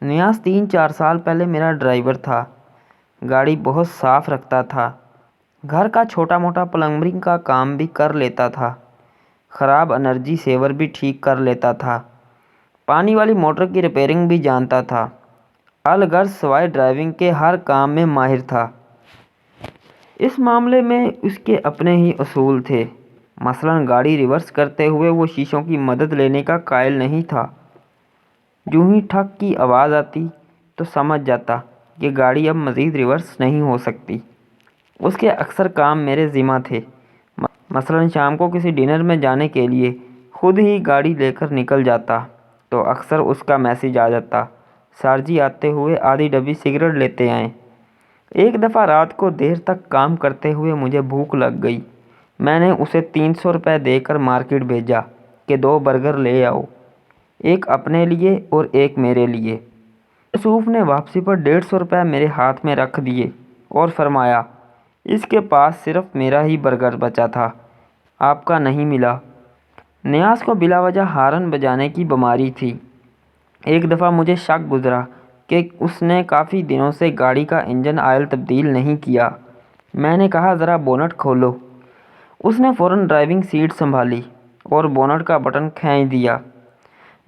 نیاز 3-4 سال پہلے میرا ڈرائیور تھا۔ گاڑی بہت صاف رکھتا تھا۔ گھر کا چھوٹا موٹا پلمبرنگ کا کام بھی کر لیتا تھا۔ خراب انرجی سیور بھی ٹھیک کر لیتا تھا۔ پانی والی موٹر کی ریپیئرنگ بھی جانتا تھا۔ الغرض سوائے ڈرائیونگ کے ہر کام میں ماہر تھا۔ اس معاملے میں اس کے اپنے ہی اصول تھے۔ مثلاً گاڑی ریورس کرتے ہوئے وہ شیشوں کی مدد لینے کا قائل نہیں تھا۔ جو ہی ٹھک کی آواز آتی تو سمجھ جاتا کہ گاڑی اب مزید ریورس نہیں ہو سکتی۔ اس کے اکثر کام میرے ذمہ تھے۔ مثلاً شام کو کسی ڈنر میں جانے کے لیے خود ہی گاڑی لے کر نکل جاتا تو اکثر اس کا میسیج آ جاتا، سر جی آتے ہوئے آدھی ڈبی سگریٹ لیتے آئیں۔ ایک دفعہ رات کو دیر تک کام کرتے ہوئے مجھے بھوک لگ گئی۔ میں نے اسے 300 روپے دے کر مارکیٹ بھیجا کہ 2 برگر لے آؤ، ایک اپنے لیے اور ایک میرے لیے۔ یوسف نے واپسی پر 150 روپے میرے ہاتھ میں رکھ دیے اور فرمایا، اس کے پاس صرف میرا ہی برگر بچا تھا، آپ کا نہیں ملا۔ نیاز کو بلا وجہ ہارن بجانے کی بیماری تھی۔ ایک دفعہ مجھے شک گزرا کہ اس نے کافی دنوں سے گاڑی کا انجن آئل تبدیل نہیں کیا۔ میں نے کہا ذرا بونٹ کھولو۔ اس نے فوراً ڈرائیونگ سیٹ سنبھالی اور بونٹ کا بٹن کھینچ دیا۔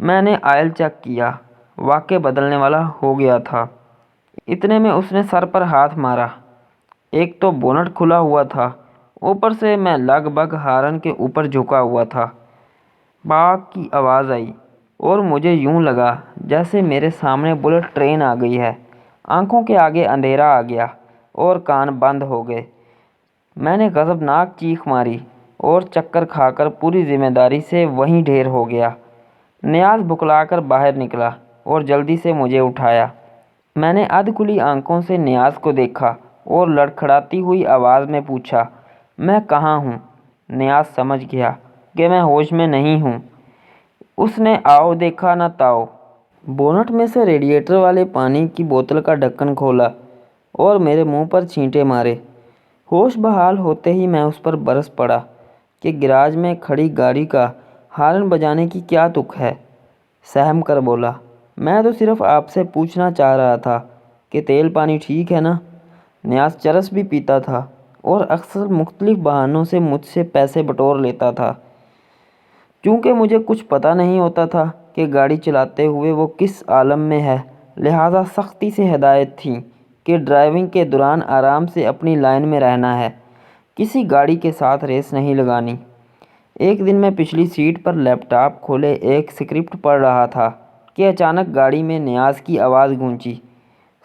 میں نے آئل چیک کیا، واقعی بدلنے والا ہو گیا تھا۔ اتنے میں اس نے سر پر ہاتھ مارا۔ ایک تو بونٹ کھلا ہوا تھا، اوپر سے میں لگ بھگ ہارن کے اوپر جھکا ہوا تھا۔ پاک کی آواز آئی اور مجھے یوں لگا جیسے میرے سامنے بلٹ ٹرین آ گئی ہے۔ آنکھوں کے آگے اندھیرا آ گیا اور کان بند ہو گئے۔ میں نے غضبناک چیخ ماری اور چکر کھا کر پوری ذمہ داری سے وہیں ڈھیر ہو گیا۔ نیاز بھکلا کر باہر نکلا اور جلدی سے مجھے اٹھایا۔ میں نے ادھ کھلی آنکھوں سے نیاز کو دیکھا اور لڑکھڑاتی ہوئی آواز میں پوچھا، میں کہاں ہوں؟ نیاز سمجھ گیا کہ میں ہوش میں نہیں ہوں۔ اس نے آؤ دیکھا نہ تاؤ۔ بونٹ میں سے ریڈیٹر والے پانی کی بوتل کا ڈھکن کھولا اور میرے منہ پر چھینٹے مارے۔ ہوش بحال ہوتے ہی میں اس پر برس پڑا کہ گراج میں کھڑی گاڑی کا ہارن بجانے کی کیا تک ہے۔ سہم کر بولا، میں تو صرف آپ سے پوچھنا چاہ رہا تھا کہ تیل پانی ٹھیک ہے نا؟ نیاز چرس بھی پیتا تھا اور اکثر مختلف بہانوں سے مجھ سے پیسے بٹور لیتا تھا۔ چونکہ مجھے کچھ پتہ نہیں ہوتا تھا کہ گاڑی چلاتے ہوئے وہ کس عالم میں ہے، لہٰذا سختی سے ہدایت تھی کہ ڈرائیونگ کے دوران آرام سے اپنی لائن میں رہنا ہے، کسی گاڑی کے ساتھ ریس نہیں لگانی۔ ایک دن میں پچھلی سیٹ پر لیپ ٹاپ کھولے ایک اسکرپٹ پڑھ رہا تھا کہ اچانک گاڑی میں نیاز کی آواز گونجی،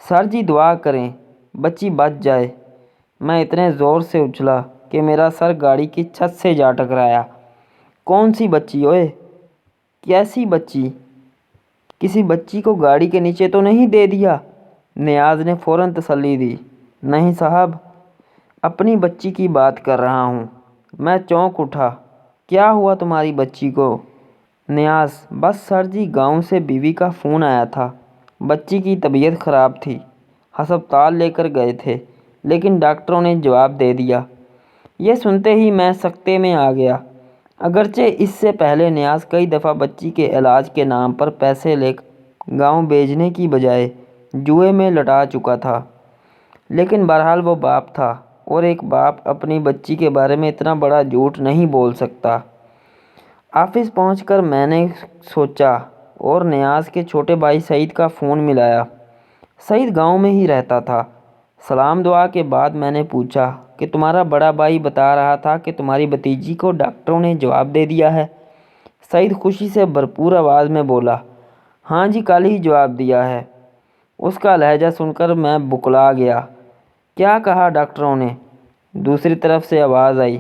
سر جی دعا کریں بچی بچ جائے۔ میں اتنے زور سے اچھلا کہ میرا سر گاڑی کی چھت سے جا ٹکرایا۔ کون سی بچی اوئے؟ کیسی بچی؟ کسی بچی کو گاڑی کے نیچے تو نہیں دے دیا؟ نیاز نے فوراً تسلی دی، نہیں صاحب، اپنی بچی کی بات کر رہا ہوں۔ میں چونک اٹھا، کیا ہوا تمہاری بچی کو؟ نیاز، بس سر جی گاؤں سے بیوی کا فون آیا تھا، بچی کی طبیعت خراب تھی، ہسپتال لے کر گئے تھے لیکن ڈاکٹروں نے جواب دے دیا۔ یہ سنتے ہی میں سکتے میں آ گیا۔ اگرچہ اس سے پہلے نیاز کئی دفعہ بچی کے علاج کے نام پر پیسے لے کر گاؤں بھیجنے کی بجائے جوئے میں لٹا چکا تھا، لیکن بہرحال وہ باپ تھا اور ایک باپ اپنی بچی کے بارے میں اتنا بڑا جھوٹ نہیں بول سکتا۔ آفس پہنچ کر میں نے سوچا اور نیاز کے چھوٹے بھائی سعید کا فون ملایا۔ سعید گاؤں میں ہی رہتا تھا۔ سلام دعا کے بعد میں نے پوچھا کہ تمہارا بڑا بھائی بتا رہا تھا کہ تمہاری بھتیجی کو ڈاکٹروں نے جواب دے دیا ہے۔ سعید خوشی سے بھرپور آواز میں بولا، ہاں جی کل ہی جواب دیا ہے۔ اس کا لہجہ سن کر میں بکلا گیا۔ کیا کہا ڈاکٹروں نے؟ دوسری طرف سے آواز آئی،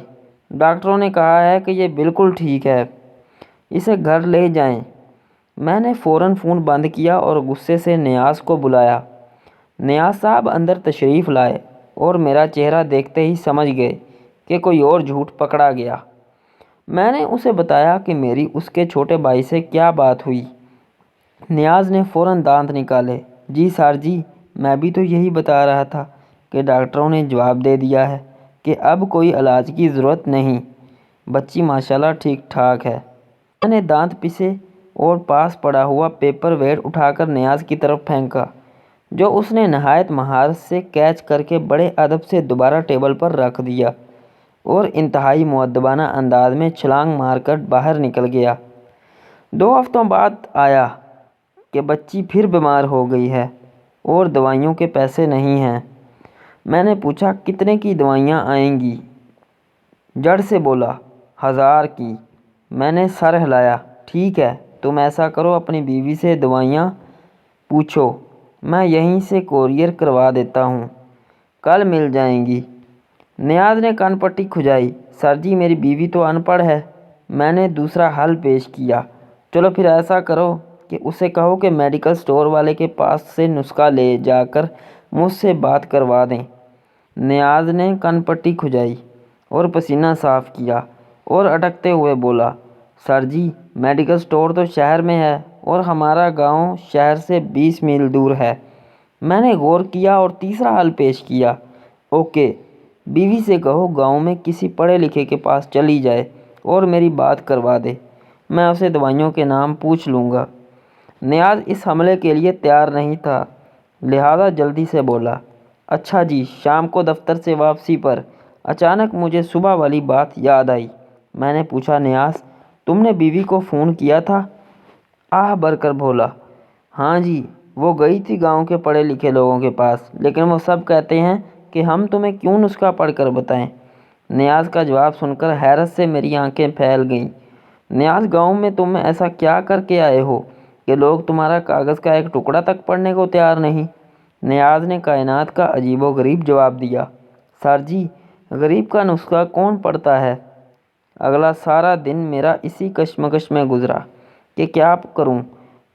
ڈاکٹروں نے کہا ہے کہ یہ بالکل ٹھیک ہے، اسے گھر لے جائیں۔ میں نے فوراً فون بند کیا اور غصے سے نیاز کو بلایا۔ نیاز صاحب اندر تشریف لائے اور میرا چہرہ دیکھتے ہی سمجھ گئے کہ کوئی اور جھوٹ پکڑا گیا۔ میں نے اسے بتایا کہ میری اس کے چھوٹے بھائی سے کیا بات ہوئی۔ نیاز نے فوراً دانت نکالے، جی سر جی، میں بھی تو یہی بتا رہا تھا کہ ڈاکٹروں نے جواب دے دیا ہے کہ اب کوئی علاج کی ضرورت نہیں، بچی ماشاءاللہ ٹھیک ٹھاک ہے۔ میں نے دانت پسے اور پاس پڑا ہوا پیپر ویٹ اٹھا کر نیاز کی طرف پھینکا، جو اس نے نہایت مہارت سے کیچ کر کے بڑے ادب سے دوبارہ ٹیبل پر رکھ دیا اور انتہائی مؤدبانہ انداز میں چھلانگ مار کر باہر نکل گیا۔ 2 ہفتوں بعد آیا کہ بچی پھر بیمار ہو گئی ہے اور دوائیوں کے پیسے نہیں ہیں۔ میں نے پوچھا کتنے کی دوائیاں آئیں گی؟ جڑ سے بولا 1000 کی۔ میں نے سر ہلایا۔ ٹھیک ہے، تم ایسا کرو اپنی بیوی سے دوائیاں پوچھو، میں یہیں سے کورئیر کروا دیتا ہوں، کل مل جائیں گی۔ نیاز نے کان پٹی کھجائی۔ سر جی میری بیوی تو ان پڑھ ہے۔ میں نے دوسرا حل پیش کیا۔ چلو پھر ایسا کرو کہ اسے کہو کہ میڈیکل سٹور والے کے پاس سے نسخہ لے جا کر مجھ سے بات کروا دیں۔ نیاز نے کان پٹی کھجائی اور پسینہ صاف کیا اور اٹکتے ہوئے بولا، سر جی میڈیکل سٹور تو شہر میں ہے اور ہمارا گاؤں شہر سے 20 میل دور ہے۔ میں نے غور کیا اور تیسرا حل پیش کیا، اوکے، بیوی سے کہو گاؤں میں کسی پڑھے لکھے کے پاس چلی جائے اور میری بات کروا دے، میں اسے دوائیوں کے نام پوچھ لوں گا۔ نیاز اس حملے کے لیے تیار نہیں تھا، لہذا جلدی سے بولا، اچھا جی۔ شام کو دفتر سے واپسی پر اچانک مجھے صبح والی بات یاد آئی۔ میں نے پوچھا، نیاز تم نے بیوی کو فون کیا تھا؟ آہ بھر کر بولا، ہاں جی، وہ گئی تھی گاؤں کے پڑھے لکھے لوگوں کے پاس، لیکن وہ سب کہتے ہیں کہ ہم تمہیں کیوں نسخہ پڑھ کر بتائیں۔ نیاز کا جواب سن کر حیرت سے میری آنکھیں پھیل گئیں۔ نیاز گاؤں میں تم ایسا کیا کر کے آئے ہو کہ لوگ تمہارا کاغذ کا ایک ٹکڑا تک پڑھنے کو تیار نہیں؟ نیاز نے کائنات کا عجیب و غریب جواب دیا، سر جی غریب کا نسخہ کون پڑھتا ہے؟ اگلا سارا دن میرا اسی کشمکش میں گزرا کہ کیا کروں۔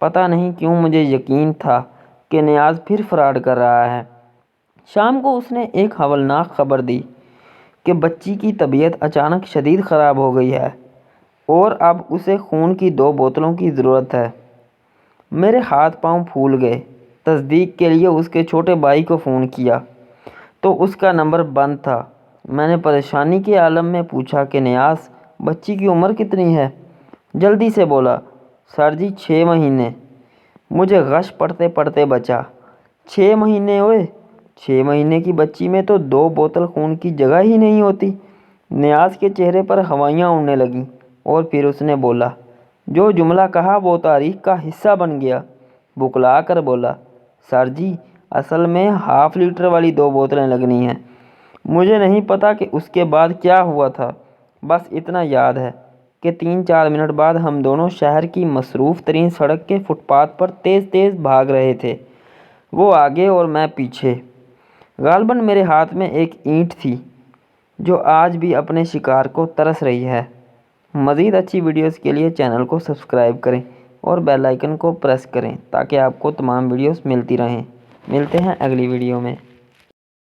پتہ نہیں کیوں مجھے یقین تھا کہ نیاز پھر فراڈ کر رہا ہے۔ شام کو اس نے ایک ہولناک خبر دی کہ بچی کی طبیعت اچانک شدید خراب ہو گئی ہے اور اب اسے خون کی 2 بوتلوں کی ضرورت ہے۔ میرے ہاتھ پاؤں پھول گئے۔ تصدیق کے لیے اس کے چھوٹے بھائی کو فون کیا تو اس کا نمبر بند تھا۔ میں نے پریشانی کے عالم میں پوچھا کہ نیاز بچی کی عمر کتنی ہے؟ جلدی سے بولا، سر جی 6 مہینے۔ مجھے غش پڑتے پڑتے بچا، 6 مہینے ہوئے؟ 6 مہینے کی بچی میں تو 2 بوتل خون کی جگہ ہی نہیں ہوتی۔ نیاز کے چہرے پر ہوائیاں اڑنے لگیں اور پھر اس نے بولا، جو جملہ کہا وہ تاریخ کا حصہ بن گیا۔ بکلا کر بولا، سر جی اصل میں ½ لیٹر والی 2 بوتلیں لگنی ہیں۔ مجھے نہیں پتا کہ اس کے بعد کیا ہوا تھا، بس اتنا یاد ہے کہ 3-4 منٹ بعد ہم دونوں شہر کی مصروف ترین سڑک کے فٹ پاتھ پر تیز تیز بھاگ رہے تھے، وہ آگے اور میں پیچھے۔ غالباً میرے ہاتھ میں ایک اینٹ تھی جو آج بھی اپنے شکار کو ترس رہی ہے۔ مزید اچھی ویڈیوز کے لیے چینل کو سبسکرائب کریں اور بیل آئیکن کو پریس کریں تاکہ آپ کو تمام ویڈیوز ملتی رہیں۔ ملتے ہیں اگلی ویڈیو میں۔